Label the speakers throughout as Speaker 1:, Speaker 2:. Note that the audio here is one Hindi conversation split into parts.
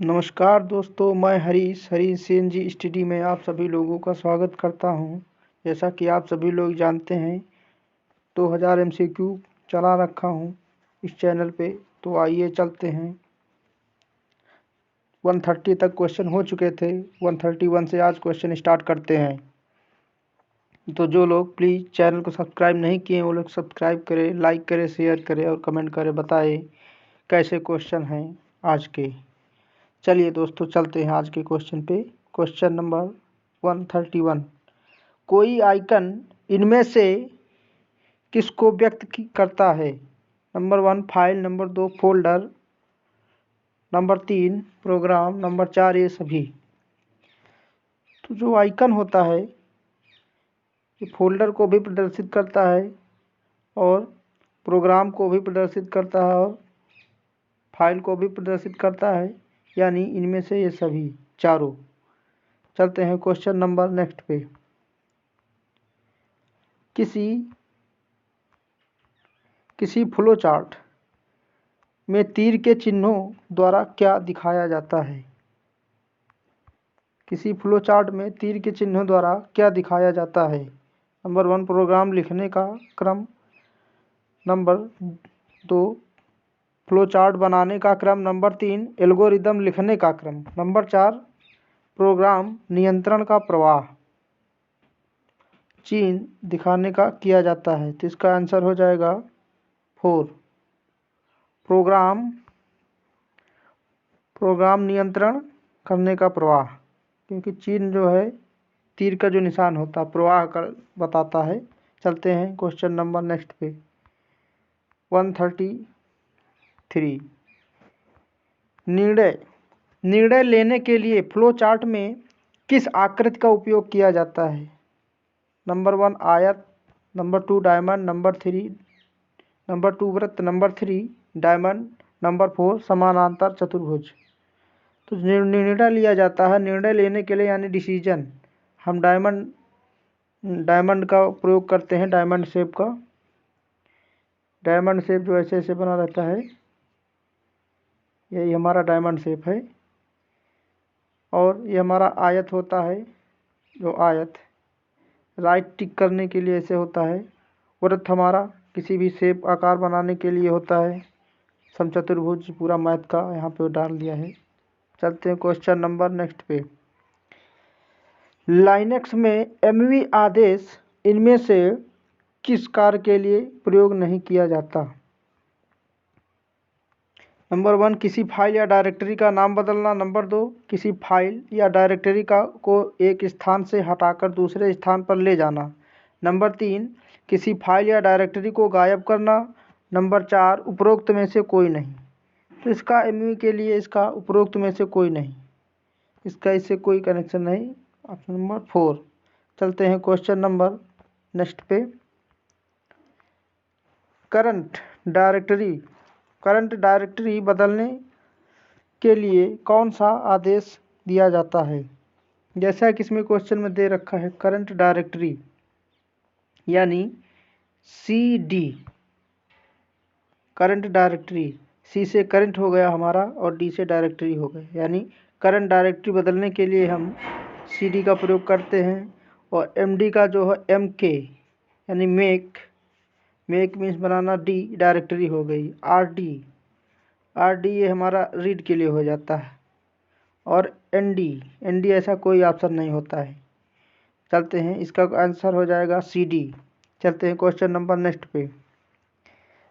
Speaker 1: नमस्कार दोस्तों, मैं हरीश सीएनजी स्टडी में आप सभी लोगों का स्वागत करता हूं। जैसा कि आप सभी लोग जानते हैं 2000 एमसीक्यू चला रखा हूं इस चैनल पे। तो आइए चलते हैं। 130 तक क्वेश्चन हो चुके थे। 131 से आज क्वेश्चन स्टार्ट करते हैं। तो जो लोग प्लीज़ चैनल को सब्सक्राइब नहीं किए वो लोग सब्सक्राइब करें, लाइक करें, शेयर करें और कमेंट करें, बताएं कैसे क्वेश्चन हैं आज के। चलिए दोस्तों चलते हैं आज के क्वेश्चन पे। Question number 131। कोई आइकन इनमें से किसको व्यक्त करता है? Number 1 file, number 2 folder, number 3 program, number 4 ये सभी। तो जो आइकन होता है ये फोल्डर को भी प्रदर्शित करता है और प्रोग्राम को भी प्रदर्शित करता है और फाइल को भी प्रदर्शित करता है, यानी इनमें से ये सभी चारों। चलते हैं क्वेश्चन नंबर नेक्स्ट पे। किसी फ्लो चार्ट में तीर के चिन्हों द्वारा क्या दिखाया जाता है? किसी फ्लो चार्ट में तीर के चिन्हों द्वारा क्या दिखाया जाता है? नंबर 1 प्रोग्राम लिखने का क्रम, नंबर 2 फ्लो चार्ट बनाने का क्रम, नंबर 3 एल्गोरिदम लिखने का क्रम, नंबर 4 प्रोग्राम नियंत्रण का प्रवाह चिन्ह दिखाने का किया जाता है। तो इसका आंसर हो जाएगा 4 प्रोग्राम नियंत्रण करने का प्रवाह, क्योंकि चिन्ह जो है तीर का जो निशान होता है प्रवाह कर बताता है। चलते हैं क्वेश्चन नंबर नेक्स्ट पे। 133 निर्णय लेने के लिए फ्लो चार्ट में किस आकृति का उपयोग किया जाता है? नंबर 1 आयत, नंबर 2 डायमंड, नंबर 2 वृत्त, नंबर 3 डायमंड, नंबर 4 समानांतर चतुर्भुज। तो निर्णय लिया जाता है, निर्णय लेने के लिए यानी डिसीजन, हम डायमंड का प्रयोग करते हैं। डायमंड शेप का, डायमंड शेप जो ऐसे ऐसे बना रहता है, यही हमारा डायमंड शेप है। और ये हमारा आयत होता है, जो आयत राइट टिक करने के लिए ऐसे होता है। वृत्त हमारा किसी भी शेप आकार बनाने के लिए होता है। समचतुर्भुज पूरा मैथ का यहाँ पे डाल दिया है। चलते हैं क्वेश्चन नंबर नेक्स्ट पे। लाइनक्स में एमवी आदेश इनमें से किस कार्य के लिए प्रयोग नहीं किया जाता? नंबर 1 किसी फाइल या डायरेक्टरी का नाम बदलना, नंबर 2 किसी फाइल या डायरेक्टरी को एक स्थान से हटाकर दूसरे स्थान पर ले जाना, नंबर 3 किसी फाइल या डायरेक्टरी को गायब करना, नंबर 4 उपरोक्त में से कोई नहीं। तो इसका एमवी के लिए इसका उपरोक्त में से कोई नहीं, इसका इससे कोई कनेक्शन नहीं। Option number 4। चलते हैं क्वेश्चन नंबर नेक्स्ट पे। करंट डायरेक्टरी बदलने के लिए कौन सा आदेश दिया जाता है? जैसा कि इसमें क्वेश्चन में दे रखा है करंट डायरेक्टरी यानी CD। करंट डायरेक्टरी, C से करंट हो गया हमारा और D से डायरेक्टरी हो गया, यानी करंट डायरेक्टरी बदलने के लिए हम CD का प्रयोग करते हैं। और MD का जो है MK यानी मेक मीन्स बनाना, D डायरेक्टरी हो गई। RD ये हमारा रीड के लिए हो जाता है। और ND ऐसा कोई ऑप्शन नहीं होता है। चलते हैं, इसका आंसर हो जाएगा CD। चलते हैं क्वेश्चन नंबर नेक्स्ट पे।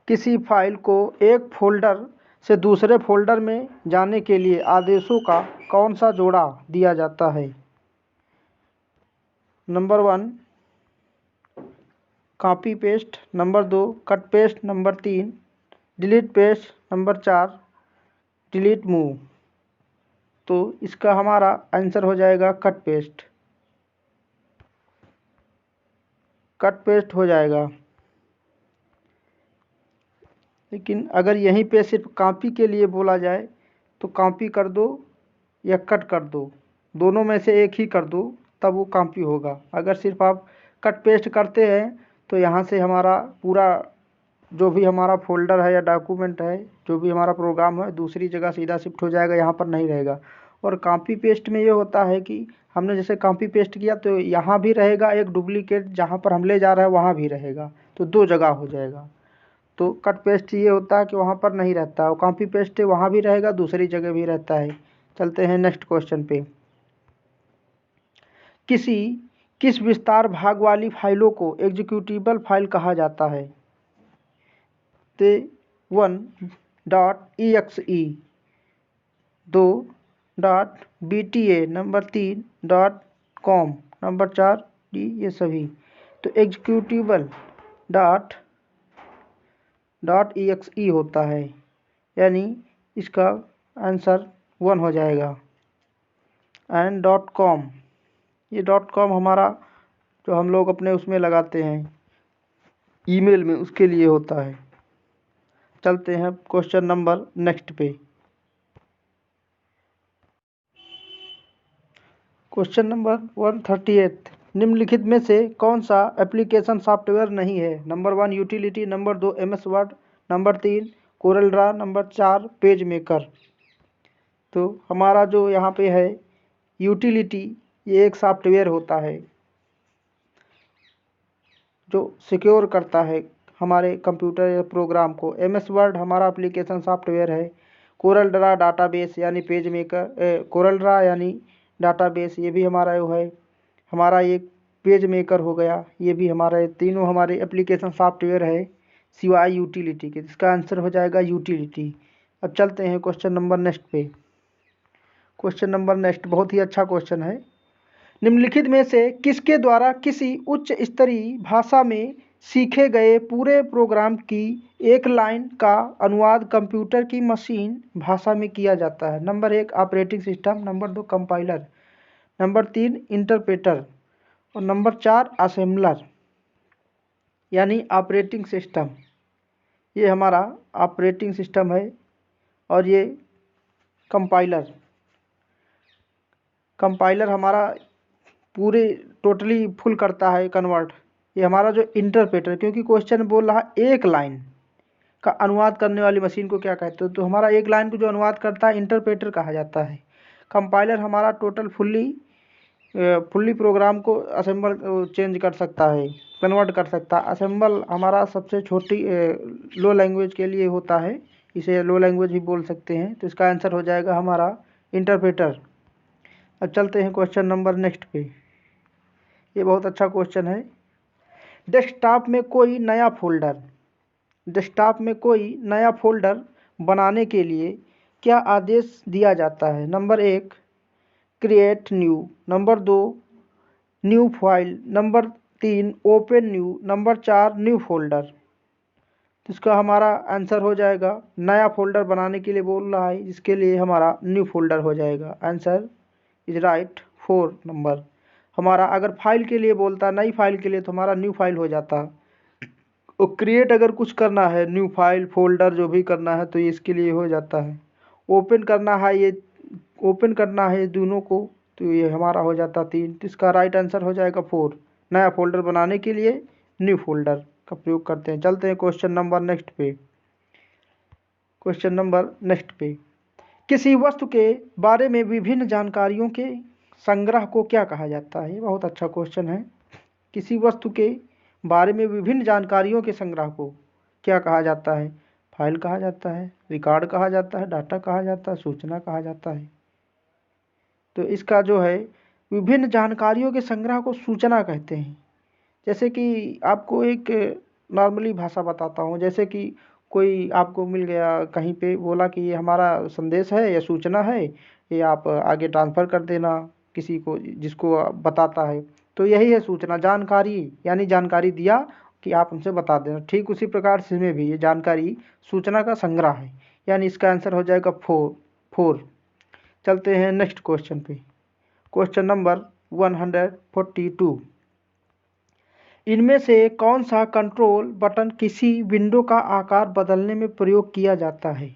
Speaker 1: किसी फाइल को एक फोल्डर से दूसरे फोल्डर में जाने के लिए आदेशों का कौन सा जोड़ा दिया जाता है? Number 1 copy paste, number 2 cut paste, number 3 delete paste, number 4 delete move. तो इसका हमारा आंसर हो जाएगा कट पेस्ट हो जाएगा। लेकिन अगर यहीं पे सिर्फ कॉपी के लिए बोला जाए तो कॉपी कर दो या कट कर दो, दोनों में से एक ही कर दो, तब वो कॉपी होगा। अगर सिर्फ आप कट पेस्ट करते हैं तो यहाँ से हमारा पूरा जो भी हमारा फोल्डर है या डॉक्यूमेंट है, जो भी हमारा प्रोग्राम है, दूसरी जगह सीधा शिफ्ट हो जाएगा, यहाँ पर नहीं रहेगा। और कॉपी पेस्ट में ये होता है कि हमने जैसे कॉपी पेस्ट किया तो यहाँ भी रहेगा एक डुप्लीकेट, जहाँ पर हम ले जा रहे हैं वहाँ भी रहेगा, तो दो जगह हो जाएगा। तो कट पेस्ट ये होता है कि वहाँ पर नहीं रहता, और कॉपी पेस्ट वहाँ भी रहेगा, दूसरी जगह भी रहता है। चलते हैं नेक्स्ट क्वेश्चन पे। किस विस्तार भाग वाली फाइलों को एग्जीक्यूटेबल फाइल कहा जाता है? तो 1.exe, 2.bta, number 3.com, number 4 D, ये सभी। तो एग्जीक्यूटेबल डॉट exe होता है, यानी इसका आंसर 1 हो जाएगा। एंड .com, ये .com हमारा जो हम लोग अपने उसमें लगाते हैं ईमेल में, उसके लिए होता है। चलते हैं क्वेश्चन नंबर नेक्स्ट पे। क्वेश्चन नंबर 138, निम्नलिखित में से कौन सा एप्लीकेशन सॉफ्टवेयर नहीं है? Number 1 utility, number 2 MS word, number 3 Corel Draw, number 4 page maker. तो हमारा जो यहाँ पे है यूटिलिटी, ये एक सॉफ्टवेयर होता है जो सिक्योर करता है हमारे कंप्यूटर या प्रोग्राम को। MS वर्ड हमारा एप्लीकेशन सॉफ्टवेयर है। कोरल ड्रा डाटाबेस यानी पेज मेकर, कोरल ड्रा यानी डाटाबेस, ये भी हमारा वो है। हमारा एक पेज मेकर हो गया, ये भी हमारा, तीनों हमारे एप्लीकेशन सॉफ्टवेयर है सिवाय यूटिलिटी के। इसका आंसर हो जाएगा यूटिलिटी। अब चलते हैं क्वेश्चन नंबर नेक्स्ट पे। क्वेश्चन नंबर नेक्स्ट बहुत ही अच्छा क्वेश्चन है। निम्नलिखित में से किसके द्वारा किसी उच्च स्तरीय भाषा में सीखे गए पूरे प्रोग्राम की एक लाइन का अनुवाद कंप्यूटर की मशीन भाषा में किया जाता है? Number 1 operating system, number 2 compiler, number 3 interpreter, और नंबर 4 असेंबलर यानी ऑपरेटिंग सिस्टम। ये हमारा ऑपरेटिंग सिस्टम है, और ये कंपाइलर हमारा पूरे टोटली फुल करता है कन्वर्ट। ये हमारा जो इंटरप्रेटर, क्योंकि क्वेश्चन बोल रहा एक लाइन का अनुवाद करने वाली मशीन को क्या कहते हो, तो हमारा एक लाइन को जो अनुवाद करता है इंटरप्रेटर कहा जाता है। कंपाइलर हमारा टोटल फुल्ली प्रोग्राम को असेंबल चेंज कर सकता है, कन्वर्ट कर सकता है। असेंबल हमारा सबसे छोटी लो लैंग्वेज के लिए होता है, इसे लो लैंग्वेज भी बोल सकते हैं। तो इसका आंसर हो जाएगा हमारा इंटरप्रेटर। अब चलते हैं क्वेश्चन नंबर नेक्स्ट पे। ये बहुत अच्छा क्वेश्चन है। डेस्कटॉप में कोई नया फोल्डर बनाने के लिए क्या आदेश दिया जाता है? Number 1 create new, number 2 new file, number 3 open new, number 4 new folder. तो इसका हमारा आंसर हो जाएगा, नया फोल्डर बनाने के लिए बोल रहा है, इसके लिए हमारा न्यू फोल्डर हो जाएगा। Answer is right 4 number. हमारा अगर फाइल के लिए बोलता, नई फाइल के लिए, तो हमारा न्यू फाइल हो जाता। और क्रिएट अगर कुछ करना है, न्यू फाइल फोल्डर जो भी करना है, तो ये इसके लिए हो जाता है। ओपन करना है दोनों को, तो ये हमारा हो जाता 3। तो इसका राइट आंसर हो जाएगा 4। नया फोल्डर बनाने के लिए न्यू फोल्डर का प्रयोग करते हैं। चलते हैं क्वेश्चन नंबर नेक्स्ट पे। किसी वस्तु के बारे में विभिन्न जानकारियों के संग्रह को क्या कहा जाता है? बहुत अच्छा क्वेश्चन है। किसी वस्तु के बारे में विभिन्न जानकारियों के संग्रह को क्या कहा जाता है? फाइल कहा जाता है, रिकॉर्ड कहा जाता है, डाटा कहा जाता है, सूचना कहा जाता है। तो इसका जो है विभिन्न जानकारियों के संग्रह को सूचना कहते हैं। जैसे कि आपको एक नॉर्मली भाषा बताता हूँ। जैसे कि कोई आपको मिल गया कहीं पे, बोला कि ये हमारा संदेश है या सूचना है, ये आप आगे ट्रांसफ़र कर देना किसी को जिसको बताता है। तो यही है सूचना, जानकारी, यानी जानकारी दिया कि आप हमसे बता देना। ठीक उसी प्रकार से इसमें भी ये जानकारी सूचना का संग्रह है, यानी इसका आंसर हो जाएगा 4। चलते हैं नेक्स्ट क्वेश्चन पे। क्वेश्चन नंबर 142, इनमें से कौन सा कंट्रोल बटन किसी विंडो का आकार बदलने में प्रयोग किया जाता है?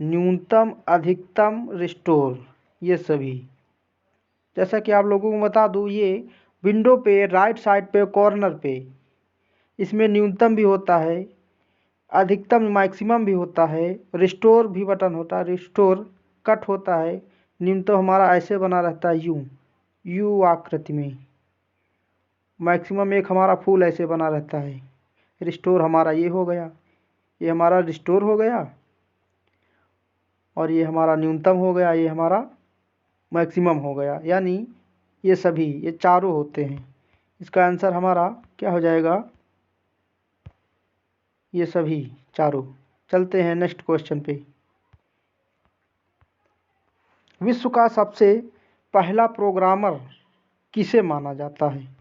Speaker 1: न्यूनतम, अधिकतम, रिस्टोर, ये सभी। जैसा कि आप लोगों को बता दूं, ये विंडो पे राइट साइड पे कॉर्नर पे इसमें न्यूनतम भी होता है, अधिकतम मैक्सिमम भी होता है, रिस्टोर भी बटन होता है, रिस्टोर कट होता है, न्यूनतम हमारा ऐसे बना रहता है यू आकृति में, मैक्सिमम एक हमारा फूल ऐसे बना रहता है। रिस्टोर हमारा ये हो गया, ये हमारा रिस्टोर हो गया, और ये हमारा न्यूनतम हो गया, ये हमारा मैक्सिमम हो गया। यानी ये सभी, ये चारों होते हैं। इसका आंसर हमारा क्या हो जाएगा, ये सभी चारों। चलते हैं नेक्स्ट क्वेश्चन पे। विश्व का सबसे पहला प्रोग्रामर किसे माना जाता है?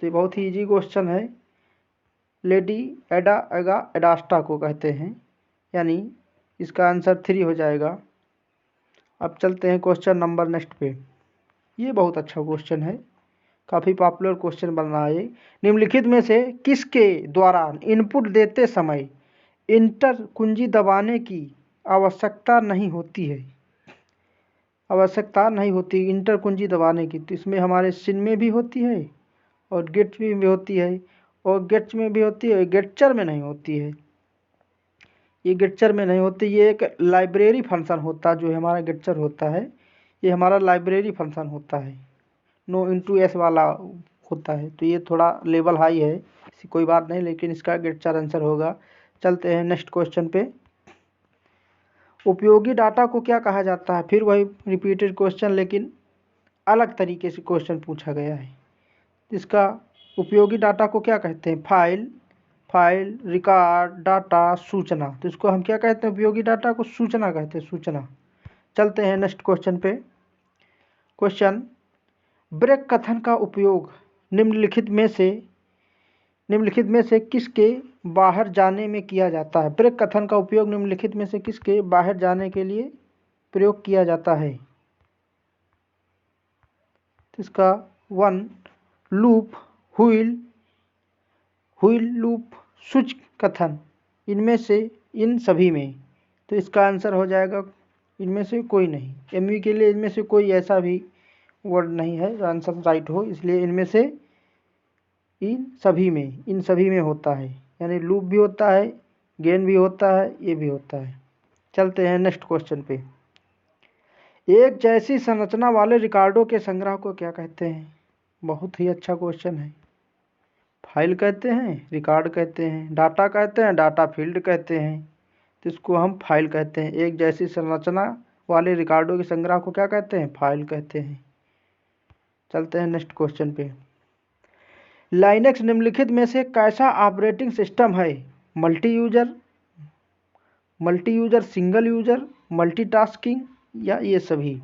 Speaker 1: तो ये बहुत ही इजी क्वेश्चन है। लेडी एडास्टा को कहते हैं, यानी इसका आंसर 3 हो जाएगा। अब चलते हैं क्वेश्चन नंबर नेक्स्ट पे। ये बहुत अच्छा क्वेश्चन है, काफ़ी पॉपुलर क्वेश्चन बन रहा है। निम्नलिखित में से किसके द्वारा इनपुट देते समय इंटर कुंजी दबाने की आवश्यकता नहीं होती है? आवश्यकता नहीं होती इंटर कुंजी दबाने की। तो इसमें हमारे सिन में भी होती है और गेट्स में भी होती है, और गेट्स में भी होती है, गेटचर में नहीं होती है। ये गेटचर में नहीं होती, ये एक लाइब्रेरी फंक्शन होता है। जो हमारा गेटचर होता है ये हमारा लाइब्रेरी फंक्शन होता है, नो इंटू एस वाला होता है। तो ये थोड़ा लेवल हाई है, ऐसी कोई बात नहीं, लेकिन इसका गेटचर आंसर होगा। चलते हैं नेक्स्ट क्वेश्चन पे। उपयोगी डाटा को क्या कहा जाता है? फिर वही रिपीटेड क्वेश्चन, लेकिन अलग तरीके से क्वेश्चन पूछा गया है। इसका उपयोगी डाटा को क्या कहते हैं? फाइल, रिकॉर्ड, डाटा, सूचना। तो इसको हम क्या कहते हैं? उपयोगी डाटा को सूचना कहते हैं, सूचना। चलते हैं नेक्स्ट क्वेश्चन पे। क्वेश्चन, ब्रेक कथन का उपयोग निम्नलिखित में से किसके बाहर जाने में किया जाता है? ब्रेक कथन का उपयोग निम्नलिखित में से किसके बाहर जाने के लिए प्रयोग किया जाता है? तो इसका 1 लूप, व्हील लूप, स्विच कथन, इनमें से इन सभी में। तो इसका आंसर हो जाएगा इनमें से कोई नहीं। एमवी के लिए इनमें से कोई ऐसा भी वर्ड नहीं है जो आंसर राइट हो, इसलिए इनमें से इन सभी में होता है। यानी लूप भी होता है, गेन भी होता है, ये भी होता है। चलते हैं नेक्स्ट क्वेश्चन पे। एक जैसी संरचना वाले रिकॉर्डों के संग्रह को क्या कहते हैं? बहुत ही अच्छा क्वेश्चन है। फाइल कहते हैं, रिकॉर्ड कहते हैं, डाटा कहते हैं, डाटा फील्ड कहते हैं। तो इसको हम फाइल कहते हैं। एक जैसी संरचना वाले रिकॉर्डों के संग्रह को क्या कहते हैं? फाइल कहते हैं। चलते हैं नेक्स्ट क्वेश्चन पे। लाइनेक्स निम्नलिखित में से कैसा ऑपरेटिंग सिस्टम है? Multi user, single user, multitasking, या ये सभी?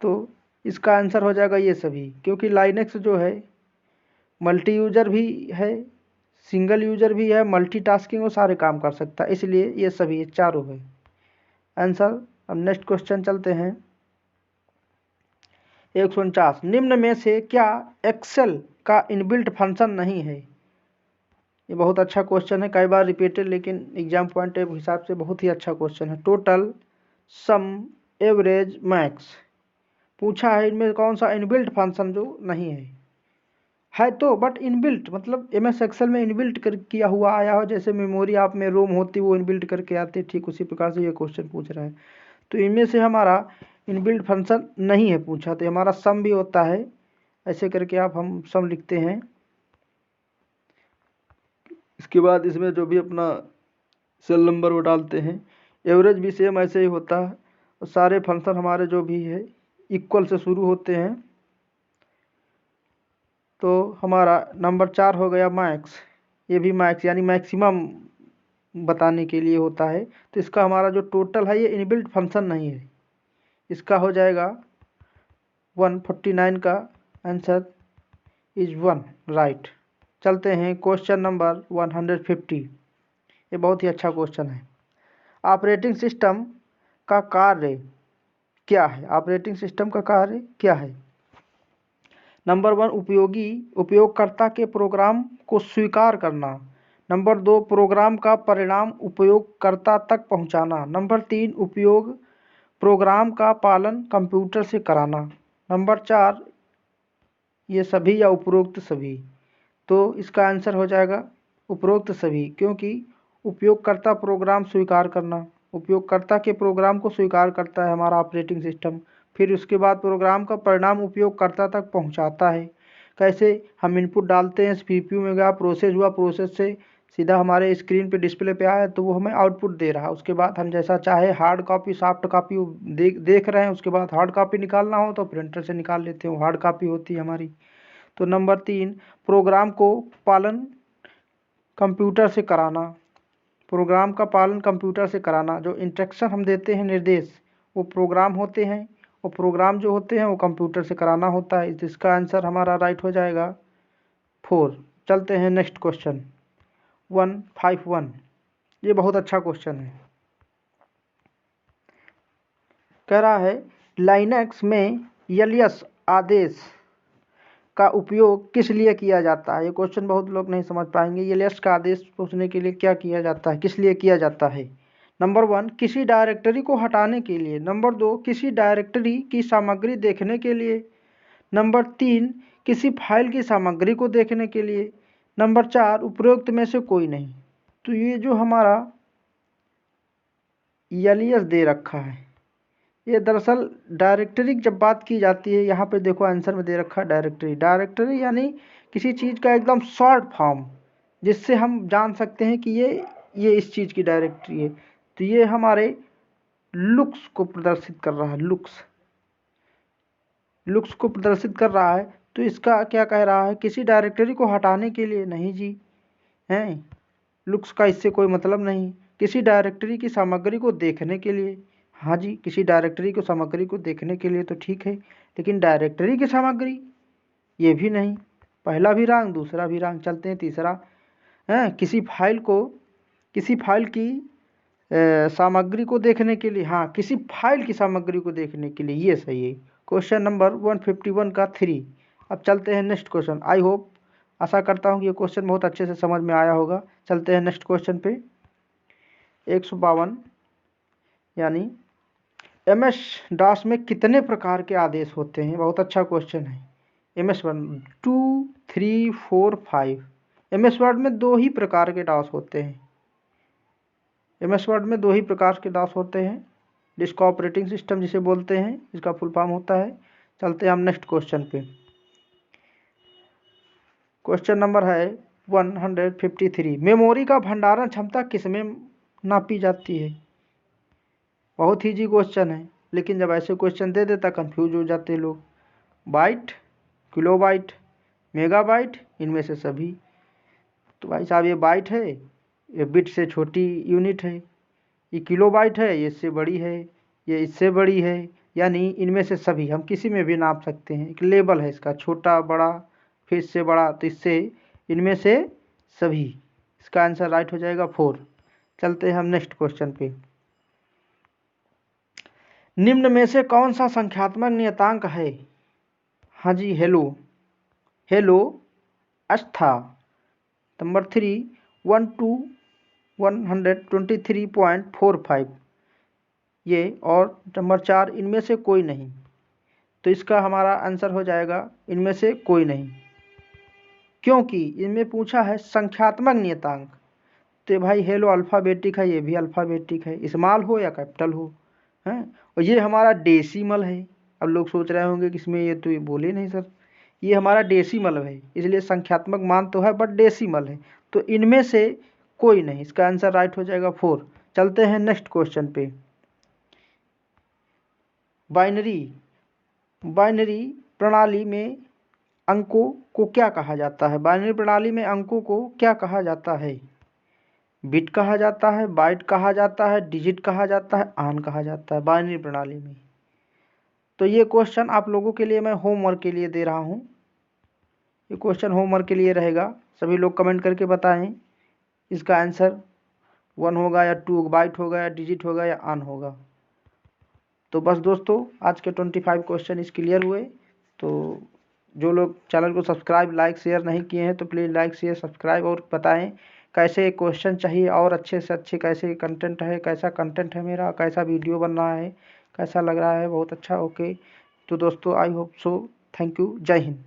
Speaker 1: तो इसका आंसर हो जाएगा ये सभी, क्योंकि लाइनेक्स जो है मल्टी यूजर भी है, सिंगल यूजर भी है, मल्टीटास्किंग, वो सारे काम कर सकता है, इसलिए ये सभी, ये चारों है आंसर। अब नेक्स्ट क्वेश्चन चलते हैं। 149, निम्न में से क्या एक्सेल का इनबिल्ट फंक्शन नहीं है? ये बहुत अच्छा क्वेश्चन है, कई बार रिपीटेड, लेकिन एग्जाम पॉइंट के हिसाब से बहुत ही अच्छा क्वेश्चन है। टोटल, सम, एवरेज, मैक्स पूछा है, इनमें कौन सा इनबिल्ट फंक्शन जो नहीं है तो बट इनबिल्ट मतलब एमएस एक्सेल में इनबिल्ट कर किया हुआ आया हो, जैसे मेमोरी आप में रोम होती वो इनबिल्ट करके आते, ठीक उसी प्रकार से ये क्वेश्चन पूछ रहा है। तो इनमें से हमारा इनबिल्ट फंक्शन नहीं है पूछा, तो हमारा सम भी होता है। ऐसे करके हम सम लिखते हैं। इसके बाद इसमें जो भी अपना सेल नंबर वो डालते हैं। एवरेज भी सेम ऐसे ही होता है, और सारे फंक्शन हमारे जो भी है इक्वल से शुरू होते हैं। तो हमारा नंबर 4 हो गया मैक्स। ये भी मैक्स यानी मैक्सिमम बताने के लिए होता है। तो इसका हमारा जो टोटल है ये इनबिल्ट फंक्शन नहीं है, इसका हो जाएगा 149 का आंसर इज 1 राइट। चलते हैं क्वेश्चन नंबर 150। ये बहुत ही अच्छा क्वेश्चन है। ऑपरेटिंग सिस्टम का कार्य क्या है? ऑपरेटिंग सिस्टम का कार्य क्या है? नंबर 1 उपयोगकर्ता के प्रोग्राम को स्वीकार करना। नंबर 2 प्रोग्राम का परिणाम उपयोगकर्ता तक पहुंचाना। नंबर 3 प्रोग्राम का पालन कंप्यूटर से कराना। नंबर 4 ये सभी या उपरोक्त सभी। तो इसका आंसर हो जाएगा उपरोक्त सभी, क्योंकि उपयोगकर्ता प्रोग्राम स्वीकार करना, उपयोगकर्ता के प्रोग्राम को स्वीकार करता है हमारा ऑपरेटिंग सिस्टम, फिर उसके बाद प्रोग्राम का परिणाम उपयोगकर्ता तक पहुंचाता है। कैसे? हम इनपुट डालते हैं, सीपीयू में गया, प्रोसेस हुआ, प्रोसेस से सीधा हमारे स्क्रीन पे डिस्प्ले पे आया तो वो हमें आउटपुट दे रहा है। उसके बाद हम जैसा चाहे हार्ड कॉपी सॉफ्ट कॉपी देख रहे हैं, उसके बाद हार्ड कॉपी निकालना हो तो प्रिंटर से निकाल लेते हो, हार्ड कॉपी होती है हमारी। तो नंबर 3, प्रोग्राम को पालन कंप्यूटर से कराना, प्रोग्राम का पालन कंप्यूटर से कराना। जो इंस्ट्रक्शन हम देते हैं, निर्देश, वो प्रोग्राम होते हैं, और प्रोग्राम जो होते हैं वो कंप्यूटर से कराना होता है। इसका आंसर हमारा राइट हो जाएगा 4। चलते हैं नेक्स्ट क्वेश्चन 151। ये बहुत अच्छा क्वेश्चन है। कह रहा है लाइनक्स में एलियस आदेश का उपयोग किस लिए किया जाता है। ये क्वेश्चन बहुत लोग नहीं समझ पाएंगे। एलियस का आदेश पूछने के लिए क्या किया जाता है, किस लिए किया जाता है। नंबर 1, किसी डायरेक्टरी को हटाने के लिए। नंबर 2, किसी डायरेक्टरी की सामग्री देखने के लिए। नंबर 3, किसी फाइल की सामग्री को देखने के लिए। नंबर 4, उपरोक्त में से कोई नहीं। तो ये जो हमारा एलियस दे रखा है, ये दरअसल डायरेक्टरी जब बात की जाती है, यहाँ पे देखो आंसर में दे रखा है डायरेक्टरी। डायरेक्टरी यानी किसी चीज़ का एकदम शॉर्ट फॉर्म, जिससे हम जान सकते हैं कि ये इस चीज़ की डायरेक्टरी है। तो ये हमारे लुक्स को प्रदर्शित कर रहा है, लुक्स को प्रदर्शित कर रहा है। तो इसका क्या कह रहा है, किसी डायरेक्टरी को हटाने के लिए नहीं जी, हैं, लुक्स का इससे कोई मतलब नहीं। किसी डायरेक्टरी की सामग्री को देखने के लिए, हाँ जी, किसी डायरेक्टरी को सामग्री को देखने के लिए तो ठीक है, लेकिन डायरेक्टरी की सामग्री ये भी नहीं। पहला भी रॉन्ग, दूसरा भी रॉन्ग। चलते हैं तीसरा, हैं, किसी फाइल की सामग्री को देखने के लिए, हाँ, किसी फाइल की सामग्री को देखने के लिए, ये सही है। क्वेश्चन नंबर 151 का 3। अब चलते हैं नेक्स्ट क्वेश्चन। आई होप, आशा करता हूँ कि ये क्वेश्चन बहुत अच्छे से समझ में आया होगा। चलते हैं नेक्स्ट क्वेश्चन पे। 152, यानी MS DOS में कितने प्रकार के आदेश होते हैं। बहुत अच्छा क्वेश्चन है। MS word 2, 3, 4, 5। MS वर्ड में 2 ही प्रकार के DOS होते हैं। MS वर्ड में 2 ही प्रकार के DOS होते हैं। डिस्क ऑपरेटिंग सिस्टम जिसे बोलते हैं, इसका फुल फॉर्म होता है। चलते हैं हम नेक्स्ट क्वेश्चन पे। क्वेश्चन नंबर है 153। मेमोरी का भंडारण क्षमता किसमें नापी जाती है। बहुत ही जी क्वेश्चन है, लेकिन जब ऐसे क्वेश्चन दे देता कंफ्यूज हो जाते लोग। बाइट, किलोबाइट, मेगाबाइट, इनमें से सभी। तो भाई साहब, ये बाइट है, ये बिट से छोटी यूनिट है। ये किलोबाइट है, ये इससे बड़ी है, ये इससे बड़ी है। यानी इनमें से सभी हम किसी में भी नाप सकते हैं। एक लेबल है इसका, छोटा, बड़ा, फिर इससे बड़ा। तो इससे इनमें से सभी, इसका आंसर राइट हो जाएगा 4। चलते हैं हम नेक्स्ट क्वेश्चन पे। निम्न में से कौन सा संख्यात्मक नियतांक है। हाँ जी, हेलो अस्था। नंबर 3, 1 to 123.45 ये, और नंबर 4, इनमें से कोई नहीं। तो इसका हमारा आंसर हो जाएगा इनमें से कोई नहीं, क्योंकि इनमें पूछा है संख्यात्मक नियतांक। तो भाई हेलो अल्फ़ाबेटिक है, ये भी अल्फ़ाबेटिक है, स्मॉल हो या कैपिटल हो, हैं। और ये हमारा डेसिमल है। अब लोग सोच रहे होंगे कि इसमें ये तो ये बोले नहीं सर, ये हमारा डेसिमल है, इसलिए संख्यात्मक मान तो है बट डेसिमल है। तो इनमें से कोई नहीं, इसका आंसर राइट हो जाएगा 4। चलते हैं नेक्स्ट क्वेश्चन पे। बाइनरी प्रणाली में अंकों को क्या कहा जाता है। बाइनरी प्रणाली में अंकों को क्या कहा जाता है। बिट कहा जाता है, बाइट कहा जाता है, डिजिट कहा जाता है, आन कहा जाता है बाइनरी प्रणाली में। तो ये क्वेश्चन आप लोगों के लिए मैं होमवर्क के लिए दे रहा हूँ। ये क्वेश्चन होमवर्क के लिए रहेगा। सभी लोग कमेंट करके बताएं इसका आंसर 1 होगा या 2 बाइट होगा या डिजिट होगा या आन होगा। तो बस दोस्तों, आज के 25 क्वेश्चन इस क्लियर हुए। तो जो लोग चैनल को सब्सक्राइब, लाइक, शेयर नहीं किए हैं तो प्लीज़ लाइक, शेयर, सब्सक्राइब, और बताएं कैसे क्वेश्चन चाहिए और अच्छे से अच्छे कैसे कंटेंट है, कैसा कंटेंट है मेरा, कैसा वीडियो बन रहा है, कैसा लग रहा है। बहुत अच्छा, ओके। तो दोस्तों, I hope so. Thank you. जय हिंद।